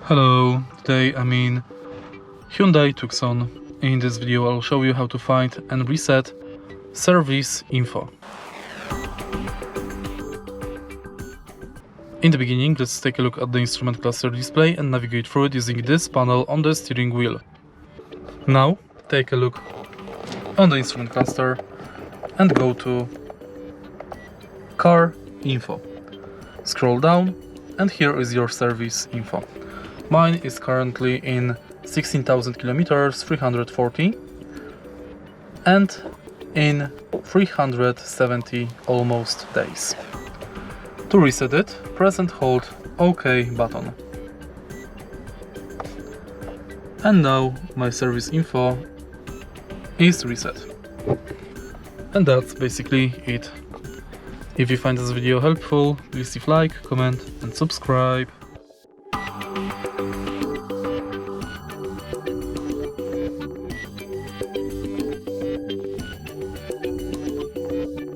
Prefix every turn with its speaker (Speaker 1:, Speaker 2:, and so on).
Speaker 1: Hello, today I'm in Hyundai Tucson. In this video I'll show you how to find and reset service info. In the beginning, let's take a look at the instrument cluster display and navigate through it using this panel on the steering wheel. Now take a look on the instrument cluster and go to Car Info. Scroll down and here is your service info. Mine is currently in 16,000 kilometers, 340, and in 370 almost days. To reset it, press and hold OK button. And now my service info is reset. And that's basically it. If you find this video helpful, please leave like, comment and subscribe.